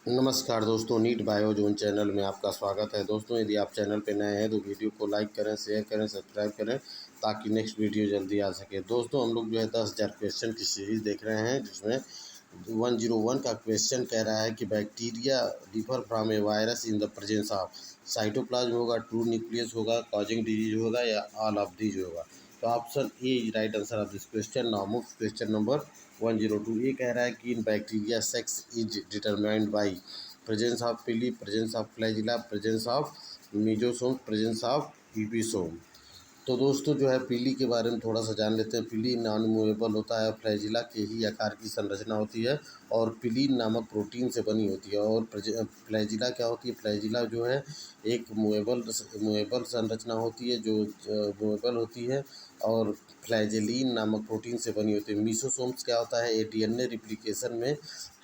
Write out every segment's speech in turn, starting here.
नमस्कार दोस्तों, NEET bio zone channel में आपका स्वागत है। दोस्तों, यदि आप चैनल पर नए हैं तो वीडियो को लाइक करें, शेयर करें, सब्सक्राइब करें ताकि नेक्स्ट वीडियो जल्दी आ सके। दोस्तों, हम लोग जो है 10,000 क्वेश्चन की सीरीज़ देख रहे हैं, जिसमें 101 का क्वेश्चन कह रहा है कि bacteria differ from a virus in the presence of cytoplasm होगा, ट्रू न्यूक्लियस होगा, कॉजिंग डिजीज होगा या ऑल ऑफ दीज होगा। तो option A is right answer of this question. Now move question number 102। ये कह रहा है कि in bacteria sex is determined by presence of pili, presence of flagella, presence of mesosome, presence of episome. तो दोस्तों जो है पीली के बारे में थोड़ा सा जान लेते हैं। पीली नॉन मूवेबल होता है, फ्लैजिला के ही आकार की संरचना होती है और पिलीन नामक प्रोटीन से बनी होती है। और फ्लैजिला क्या होती है? फ्लैजिला जो है एक मूवेबल संरचना होती है, जो मूवेबल होती है और फ्लैजेलिन नामक प्रोटीन से बनी होती है। मीसोसोम्स क्या होता है? ये डीएनए रिप्लिकेशन में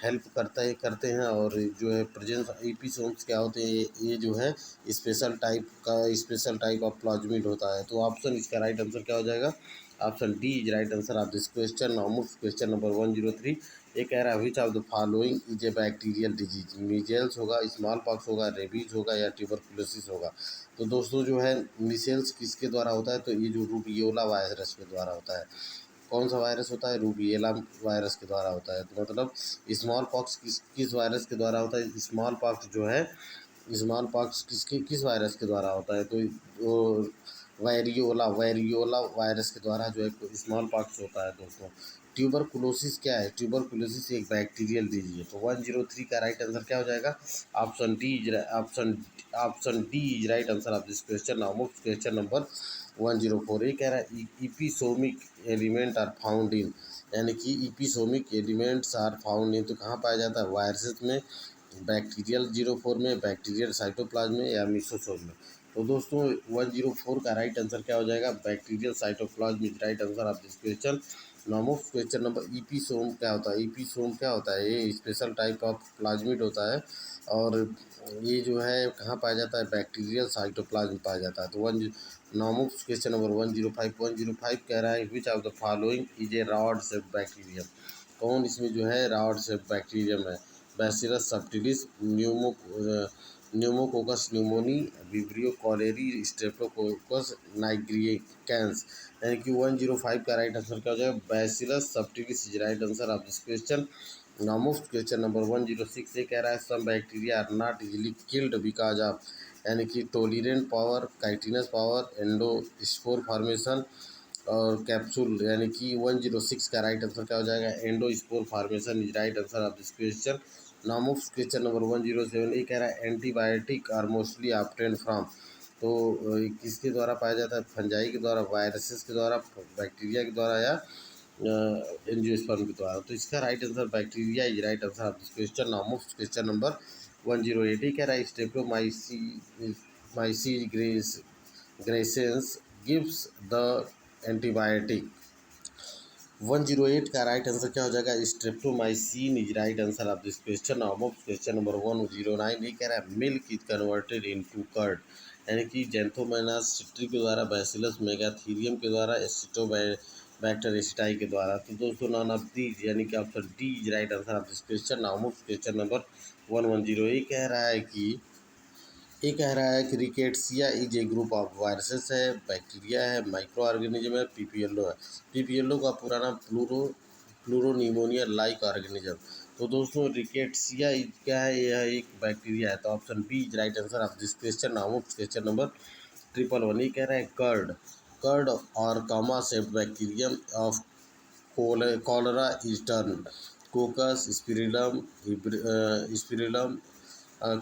हेल्प करते हैं। और जो है प्रेजेंस ईपीसोम्स क्या होते हैं? ये जो है स्पेशल टाइप ऑफ प्लाज्मिड होता है। तो ऑप्शन इसका राइट आंसर क्या हो जाएगा? Option D is right answer of this question. Now question number 103। ये कह रहा है which of the following is A bacterial disease? Measles होगा, स्मॉल पॉक्स होगा, रेबीज होगा या ट्यूबरकुलोसिस होगा। तो दोस्तों जो है मीजल्स किसके द्वारा होता है? तो ये जो रूबियोला वायरस के द्वारा होता है। कौन सा वायरस होता है? रूबियोला वायरस के द्वारा होता है। तो मतलब स्मॉल पॉक्स किस वायरस के द्वारा होता है? स्मॉल पॉक्स जो है, स्मॉल पॉक्स किस वायरस के द्वारा होता है? तो वो वेरियोला वायरस के द्वारा जो है स्मॉल पॉक्स होता है। दोस्तों, ट्यूबरकुलोसिस क्या है? ट्यूबरकुलोसिस एक बैक्टीरियल डिजीज है। तो 103 का राइट आंसर क्या हो जाएगा? Option D is right answer of this question. Now move question number 104। ये कह रहा है इपीसोमिक एलिमेंट आर फाउंड इन, यानी कि इपीसोमिक एलिमेंट्स आर फाउंड इन तो कहाँ पाया जाता है? वायरसेस में, बैक्टीरियल 04 में, बैक्टीरियल साइटोप्लाज्म में या मीसोसोम में। तो दोस्तों 104 का राइट आंसर क्या हो जाएगा? Bacterial cytoplasm is right answer of this question. Now question number episome क्या होता है? ईपीसोम क्या होता है? ये स्पेशल टाइप ऑफ प्लाज्मिड होता है और ये जो है कहाँ पाया जाता है? बैक्टीरियल साइटोप्लाज्म पाया जाता है। तो नाउ क्वेश्चन नंबर 105 कह रहा है which of the following is a rod shape bacterium? कौन इसमें जो है रॉड शेप बैक्टीरियम है? Bacillus subtilis, Pneumococcus pneumoniae, Vibrio cholerae, Streptococcus nigricans. यानी कि 105 का राइट आंसर क्या हो जाएगा? Bacillus subtilis is right answer of this question. Now question number 106। ये कह रहा है some bacteria are not easily killed because of, यानी कि tolerant power, chitinous power, endospore formation और कैप्सूल। यानी कि 106 का राइट आंसर क्या हो जाएगा? Endospore formation is right answer of this question. Now question number 107। ये कह रहा है antibiotic are mostly obtained from, तो किसके द्वारा पाया जाता है? फंजाई के द्वारा, वायरसेस के द्वारा, बैक्टीरिया के द्वारा या एंजियोस्पर्म के द्वारा। तो इसका right answer bacteria is right answer of this question. Now question number 108। कह रहा है Streptomyces griseus gives the antibiotic. 108 का राइट आंसर क्या हो जाएगा? Streptomycin is right answer of this question. Now question number 109। ये कह रहा है milk is converted into curd, यानी कि जेंथोमोनास सिट्री के द्वारा, बैसिलस मेगाथीरियम के द्वारा, एसिटोबैक्टर एसिटाई के द्वारा। तो दोस्तों नॉन ऑफ दीज, यानी कि option D is right answer of this question. Now question number 110। ये कह रहा है कि rickettsia is a group of viruses है, बैक्टीरिया है, माइक्रो ऑर्गेनिज्म है, पीपीएलओ है। पीपीएलओ का पूरा नाम प्लूरोनीमोनिया लाइक ऑर्गेनिज्म। तो दोस्तों रिकेट्सिया क्या है? यह एक बैक्टीरिया है। तो option B is right answer of this question. Now question number 111। ये कह रहा है कर्ड और comma shaped bacterium of cholera is termed coccus spirillum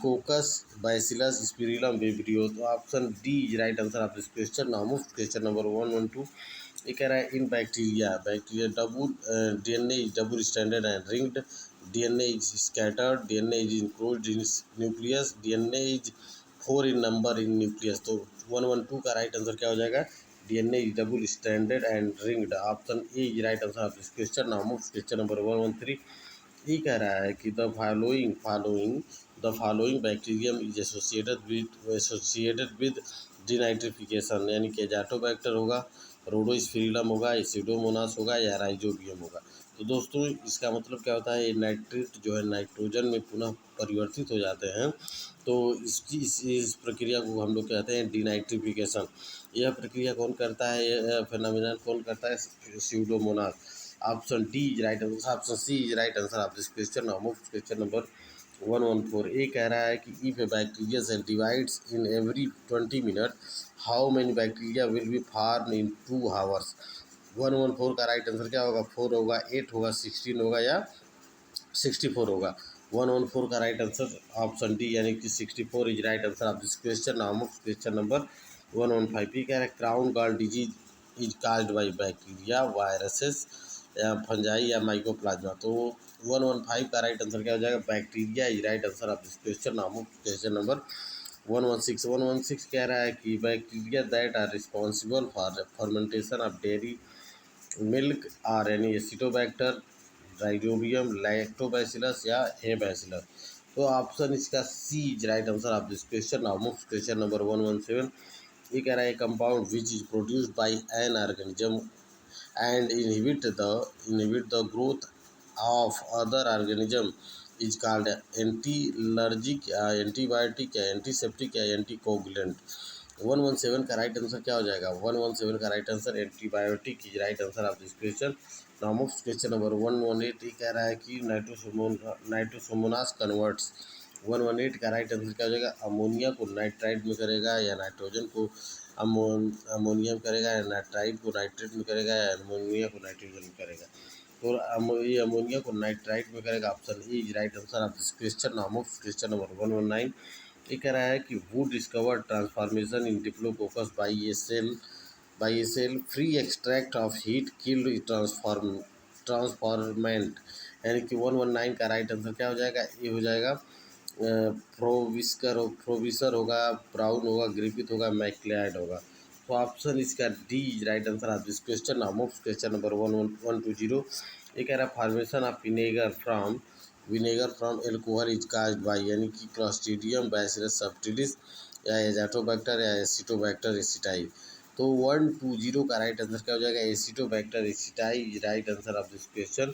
coccus bacillus spirillum vibrio. तो option D is right answer of this question. Now question number 112। ये कह रहा है in bacteria double DNA is double standard and ringed, DNA is scattered, DNA is enclosed in nucleus, DNA is 4 in number in nucleus. तो 112 का right answer क्या हो जाएगा? DNA is double standard and ringed. Option A is right answer of this question. Now question number 113। ये कह रहा है कि the following bacterium is associated with denitrification, यानी कि एजाटोबैक्टर होगा, रोडोस्पिरिलम होगा, एसिडोमोनास होगा या राइजोबियम होगा। तो दोस्तों इसका मतलब क्या होता है, ये नाइट्रेट जो है नाइट्रोजन में पुनः परिवर्तित हो जाते हैं। तो इस प्रक्रिया को हम लोग कहते हैं डीनाइट्रिफिकेशन। यह प्रक्रिया कौन करता है, यह फिनोमिनन कौन करता है, Pseudomonas. Option D is right answer, option C is right answer of this question. Now move question number 114। ये कह रहा है कि if a bacteria cell divides in every 20 minute, how many bacteria will be form in 2 hours. 114 का right answer क्या होगा, 4 होगा, 8 होगा, 16 होगा या 64 होगा। 114 का राइट आंसर ऑप्शन डी यानी कि 64 is right answer of this question. Now move question number 115। ये कह रहा है crown gall disease is caused by bacteria, viruses या फंजाई या माइकोप्लाज्मा। तो 115 का राइट आंसर क्या हो जाएगा, bacteria is right answer of this question. Now move question number 116 कह रहा है कि bacteria that are responsible for fermentation of dairy milk are any acetobacter, rhizobium, lactobacillus या हे बैसिलस। तो ऑप्शन इसका C is right answer of this question. Now move question number 117। ये कह रहा है compound which is produced by an organism and inhibit the growth of other organism is called antiallergic, antibiotic या antiseptic या anticoagulant. 117 का right answer क्या हो जाएगा, 117 का right answer antibiotic is right answer of this question. Now move question number 118। कह रहा है कि नाइट्रोसोमोनास कन्वर्ट्स। 118 का राइट आंसर क्या हो जाएगा, अमोनिया को नाइट्राइट में करेगा या नाइट्रोजन को अमोनियम करेगा या नाइट्राइट को नाइट्रेट में करेगा या अमोनिया को नाइट्रोजन में करेगा। तो ये अमोनिया को नाइट्राइट में करेगा, option A is right answer of this question. Now move question number 119। ये कह रहा है कि would discover transformation in Diplococcus by a cell free extract of heat killed transformant. यानी कि 119 का राइट आंसर क्या हो जाएगा, ये हो जाएगा प्रोविसर होगा, ब्राउन होगा, ग्रिफिथ होगा, मैक्लियाड होगा। तो ऑप्शन इसका D is right answer of this question. Now move question number 120। ये कह रहा है formation of vinegar from alcohol is caused by, यानी कि क्लॉस्ट्रीडियम बैसिलस सब्टिलिस या एजाटोबैक्टर या एसिटोबैक्टर एसिटाई। तो 120 का राइट आंसर क्या हो जाएगा, acetobacter aceti is right answer of this question.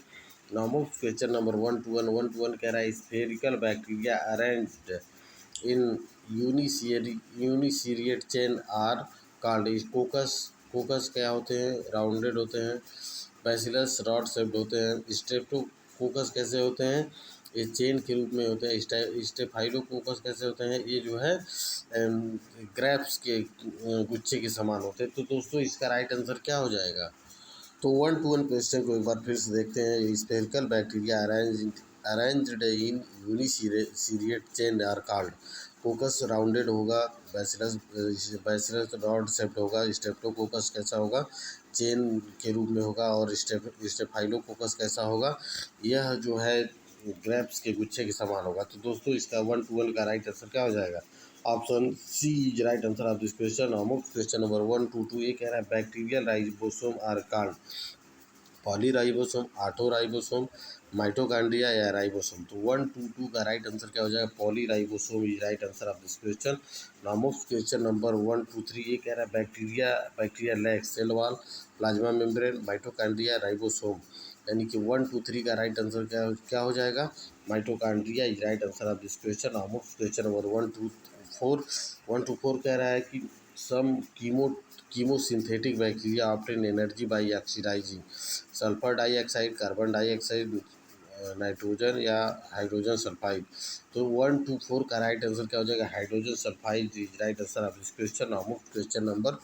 Now move question number 121 कह रहा है spherical bacteria arranged in uniseriate chain are called coccus. Coccus क्या होते हैं, राउंडेड होते हैं। बैसिलस रॉड शेप्ड होते हैं। स्ट्रेप्टोकोकस कैसे होते हैं, ये चेन के रूप में होते हैं। स्टेफाइलोकोकस कैसे होते हैं, ये जो है ग्रेप्स के गुच्छे के समान होते हैं। तो दोस्तों इसका राइट आंसर क्या हो जाएगा। तो 121 क्वेश्चन को एक बार फिर से देखते हैं। Spherical bacteria arranged in uniseriate chain are called coccus, rounded होगा। बैसिलस रॉड शेप्ड होगा। स्टेप्टोकोकस कैसा होगा, चेन के रूप में होगा। और स्टेफाइलोकोकस कैसा होगा, यह जो है ग्रेप्स के गुच्छे के समान होगा। तो दोस्तों इसका 121 का राइट आंसर क्या हो जाएगा, option C is right answer of this question. Question number 122। ये कह रहा है bacterial ribosome are called polyribosome, autoribosome, mitochondria या राइबोसोम। तो 122 का राइट आंसर क्या हो जाएगा, polyribosome is right answer of this question. Now question number 123। ये कह रहा है bacteria lacks cell wall, plasma membrane, mitochondria, ribosome. यानी कि 123 का राइट आंसर क्या हो जाएगा, mitochondria is right answer of this question. Now question number 124 कह रहा है कि some chemosynthetic bacteria obtain energy by oxidising sulphur dioxide, carbon dioxide, nitrogen या हाइड्रोजन सल्फाइड। तो 124 का राइट आंसर क्या हो जाएगा, hydrogen sulphide is right answer of this question. Now question number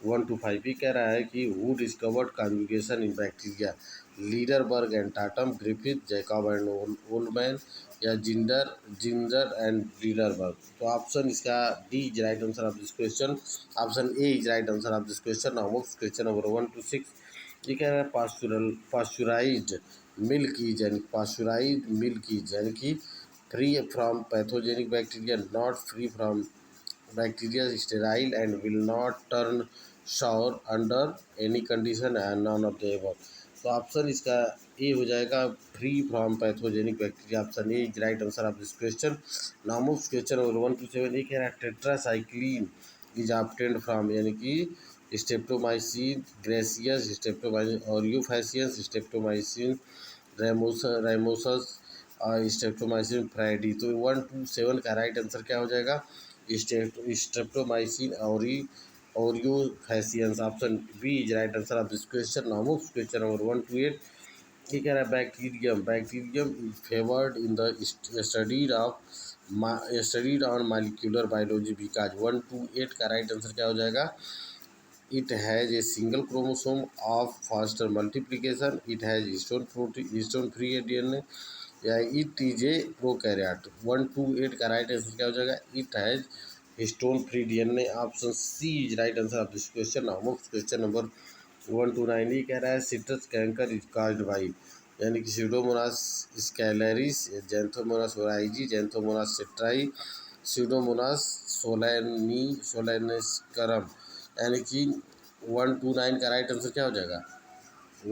125। भी कह रहा है कि who discovered conjugation in bacteria, Lederberg and Tatum, Griffith, Jacob and Wollman या जिंजर एंड लीडरबर्ग। तो ऑप्शन इसका D is right answer of this question, option A is right answer of this question. Now question number 126। ये कह रहा है pasteurised milk is यानी कि free from pathogenic bacteria, not free from bacteria, sterile and will not turn sour under any condition and none of the above. तो option इसका ए हो जाएगा, free from pathogenic bacteria, option A is right answer of this question. Now question number 127। ये कह रहा है tetracycline is obtained from, यानी कि स्ट्रेप्टोमाइसिन ग्रेसियस, स्ट्रेप्टोमाइसिन ऑरियोफैसियस, स्ट्रेप्टोमाइसिन रेमोसस और स्ट्रेप्टोमाइसिन फ्राइडी। तो 1 to 7 का राइट आंसर क्या हो जाएगा? Streptomyces aureofaciens. Option B is right answer of this question. Now move question number 1 to 8। ये कह रहा है bacterium is favoured in the studied on molecular biology because 1 to 8 का राइट आंसर क्या हो जाएगा? It has a single chromosome of faster multiplication. It has histone free DNA या it is a prokaryote। 1 to 8 का right answer क्या हो जाएगा? It has histone free DNA। Option C is right answer of this question. Now move question number 1 to 9। ये कह रहा है citrus canker is caused by, यानी कि pseudomonas scalaris, xanthomonas oryzae, xanthomonas citri, pseudomonas solanacearum. यानी कि 1 to 9 का right answer क्या हो जाएगा?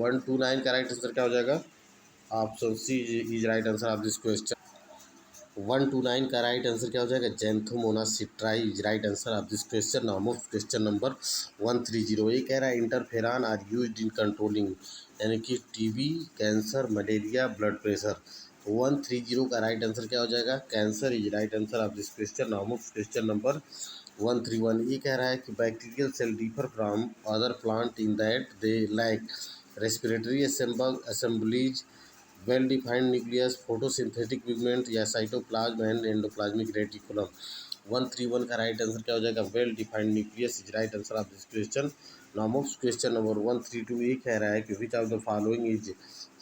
1 to 9 का राइट आंसर क्या हो जाएगा? Option C is right answer of this question. 1 to 9 का राइट आंसर क्या हो जाएगा? Xanthomonas citri is right answer of this question. Now move question number 130। ये कह रहा है interferon are used in controlling, यानी कि TB, cancer, malaria, blood pressure. 130 का राइट आंसर क्या हो जाएगा? Cancer is right answer of this question. Now move question number 131। ये कह रहा है कि bacterial cell differ from other plant in that they lack respiratory assemblies, well defined nucleus, photosynthetic pigment या साइटोप्लाज्म एंड एंडोप्लाज्मिक रेटिकुलम। 131 का right answer क्या हो जाएगा? Well defined nucleus is right answer of this question. Now move question number 132। ये कह रहा है कि which of the following is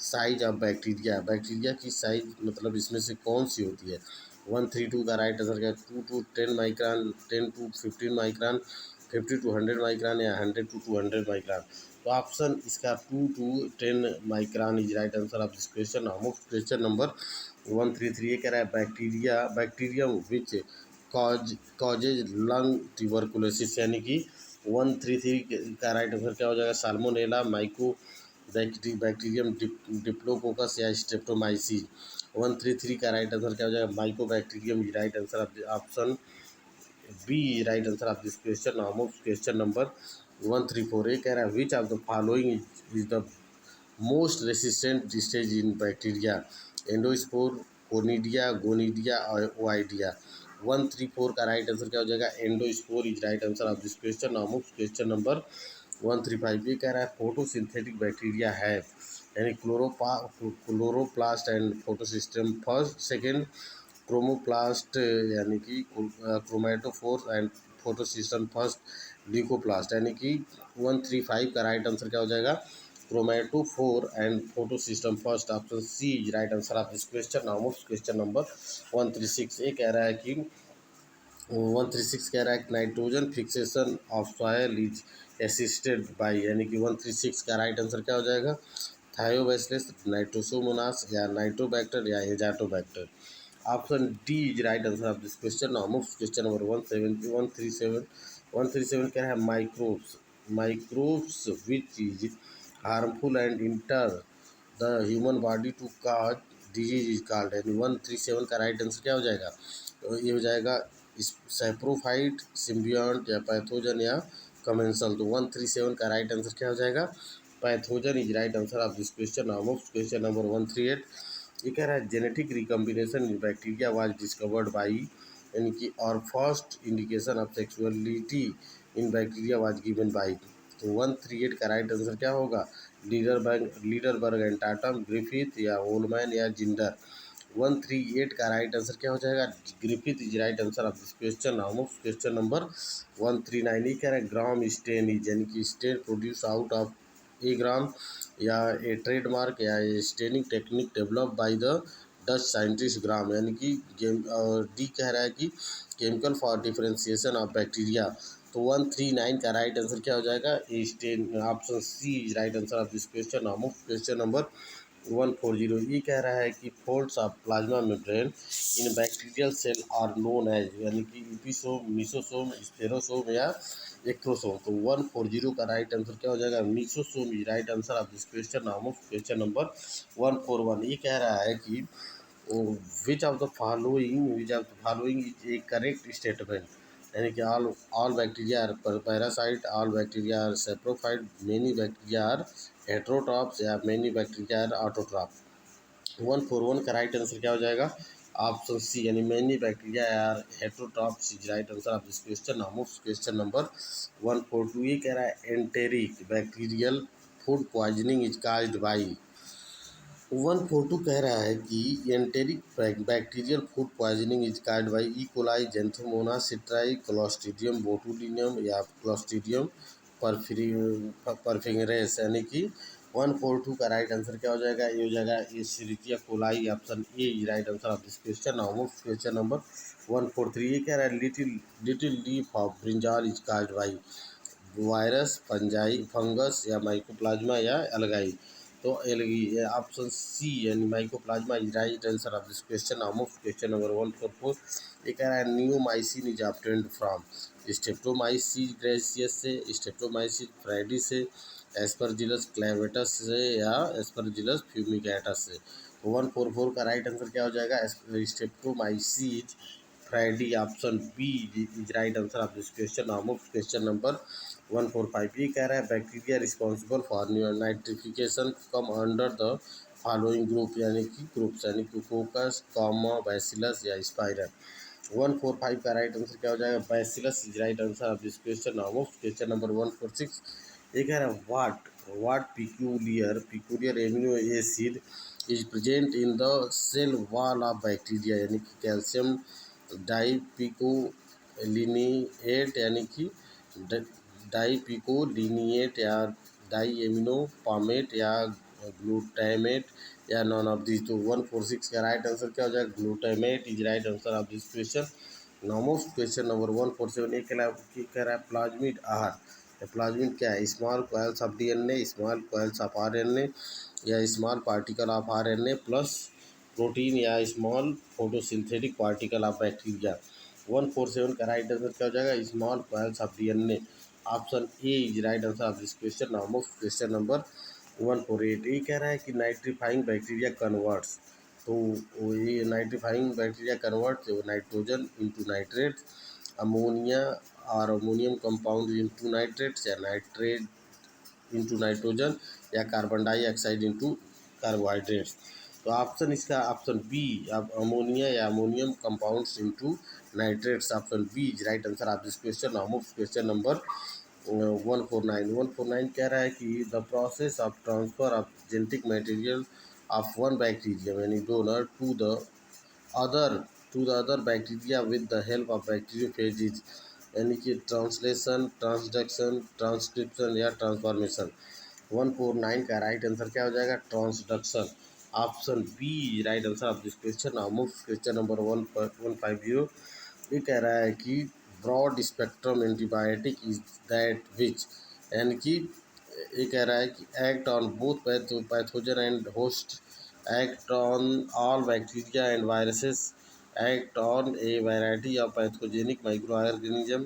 size of bacteria. Bacteria की साइज मतलब इसमें से कौन सी होती है? 132 का राइट आंसर क्या? 2 to 10 माइक्रान, 10 to 15 माइक्रान, 50 to 100 माइक्रान या 100 to 200 माइक्रान। तो ऑप्शन इसका 2 to 10 micron is right answer of this question. Now question number 133। ये कह रहा है bacterium which causes lung tuberculosis, यानी कि 133 का राइट आंसर क्या हो जाएगा? साल्मोनेला, माइको बैक्टीरियम डिप्लोकोकस या स्ट्रेप्टोमाइसिस। 133 का राइट आंसर क्या हो जाएगा? Mycobacterium is right answer of option B right answer of this question. Now question number 134। ये कह रहा है which of the following is the most resistant stage in bacteria. Endospore, conidia, gonidia और oidia. 134 का right answer क्या हो जाएगा? Endospore is right answer of this question. Now question number 135। ये कह रहा है फोटोसिंथेटिक बैक्टीरिया है, यानी chloroplast and photosystem first second, chromoplast यानी कि chromatophore and photosystem first, leucoplast. यानी कि 135 का राइट आंसर क्या हो जाएगा? Chromatophore and photosystem first. Option C is right answer of this question. Now question number 136। ये कह रहा है कि 136 कह रहा है कि nitrogen fixation of soil is assisted by, यानी कि 136 का राइट आंसर क्या हो जाएगा? थायोबैसिलस, नाइट्रोसोमोनास या नाइट्रोबैक्टर या azotobacter. Option D is right answer of this question. Now question number 137 कह रहा है microbes which is harmful and enter the human body to cause disease is called, यानी 137 का राइट आंसर क्या हो जाएगा? तो ये हो जाएगा सैप्रोफाइट, सिम्बियॉन्ट या पैथोजन या कमेंसल। तो 137 का राइट आंसर क्या हो जाएगा? Pathogen is right answer of this question. Now question number 138। ये कह रहा है genetic recombination in bacteria was discovered by, यानी कि और first indication of sexuality in bacteria was given by. तो 138 का राइट आंसर क्या होगा? लीडरबर्ग एंड टाटम, ग्रिफिथ या ओलमैन या जिंडर। 138 का राइट आंसर क्या हो जाएगा? Griffith is right answer of this question. Now question number 139। ये कह रहा है ग्राम स्टेन इज, यानी कि stain produce out of a gram या ए ट्रेडमार्क या a staining technique develop by the Dutch scientist Gram, यानी कि डी कह रहा है कि chemical for differentiation of bacteria. तो 139 का राइट आंसर क्या हो जाएगा? A stain. Option C is right answer of this question. Now question number 140। ये कह रहा है कि folds of plasma membrane in bacterial cell are known as, यानी कि इपिसोम, मिसोसोम, स्टेरोसोम या एक्ट्रोसोम। तो 140 का राइट आंसर क्या हो जाएगा? Mesosome is right answer of this question. Now question number 141। ये कह रहा है कि which of the following is a correct statement. यानी कि all bacteria are parasite, all bacteria are saprophyte, many bacteria are heterotrophs या मेनी बैक्टीरिया आर ऑटोट्रॉप। 141 का right answer क्या हो जाएगा? ऑप्शन सी, यानी many bacteria are heterotrophs is right answer of this question. Now move question number 142। ये कह रहा है enteric bacterial food poisoning is caused by. 142 कह रहा है कि enteric bacterial food poisoning is caused by E coli, xanthomonas citri, clostridium botulinum या clostridium perfringens. यानी कि 142 का राइट आंसर क्या हो जाएगा? ये हो जाएगा escherichia coli, option A is right answer of this question. Now question number 143। ये कह रहा है little leaf of brinjal is caused by virus, fungi, fungus या माइकोप्लाज्मा या एल्गाई। तो एलगी ऑप्शन सी, यानी mycoplasma is right answer of this question. Now question number 144। ये कह रहा है neomycin is obtained from streptomyces griseus से, streptomyces fradiae से, एस्परजिलस क्लेवेटस से या एस्परजिलस फ्यूमिगेटस से। 144 का राइट आंसर क्या हो जाएगा? Streptomyces fradiae, option B is right answer of this question. Now question number 145। ये कह रहा है bacteria responsible for nitrification come under the following group, यानी कि ग्रुप्स, यानी कि कोकस, कॉमा, बैसिलस या स्पाइरल। 145 का राइट आंसर क्या हो जाएगा? Bacillus is right answer of this question. Now question number 146। ये कह रहा है what peculiar amino acid is present in the cell wall of bacteria, यानी कि कैल्शियम डाइपिकोलिनिएट, यानी कि डाइपिकोलिनिएट या डाइएमिनो पामेट या ग्लूटामेट या नॉन ऑफ दिस। तो 146 का राइट आंसर क्या हो जाएगा? Glutamate is right answer of this question. नॉमोस्ट क्वेश्चन नंबर 147। एक कह रहा है प्लाज्मिड आहार। प्लाज्मिड क्या है? Small coils of DNA, small coils of RNA या small particle of RNA plus protein या small photosynthetic particle of bacteria. 147 का राइट आंसर क्या हो जाएगा? Small coils of DNA, option A is right answer of this question. Now question number 148। ये कह रहा है कि नाइट्रीफाइंग बैक्टीरिया कन्वर्ट्स, तो ये nitrifying bacteria converts nitrogen into nitrate, ammonia और अमोनियम कंपाउंड इंटू नाइट्रेट्स या नाइट्रेट इंटू नाइट्रोजन या कार्बन डाइऑक्साइड इंटू कार्बोहाइड्रेट्स। तो ऑप्शन इसका ऑप्शन बी, अब अमोनिया या ammonium compounds into nitrates, option B is right answer of this question. Question number 149 कह रहा है कि the process of transfer of genetic material of one bacteria यानी donor other to the other bacteria with the help of bacteriophages, यानी कि translation, transduction, transcription या transformation. 149 का right answer क्या हो जाएगा? Transduction, option B right answer of this question. Now question number 150। ये कह रहा है कि broad spectrum antibiotic is that which, यानी कि ये कह रहा है कि act on both pathogen and host, act on all bacteria and viruses, act on a variety of pathogenic micro organism,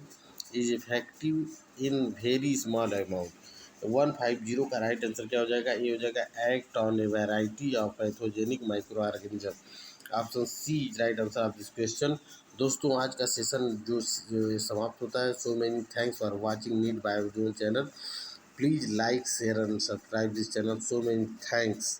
is effective in very small amount. 150 का right answer क्या हो जाएगा? ये हो जाएगा act on a variety of pathogenic micro organism, option C right answer of this question. दोस्तों आज का सेशन जो समाप्त होता है। So many thanks for watching NEET bio channel. Please like share and subscribe this channel. So many thanks.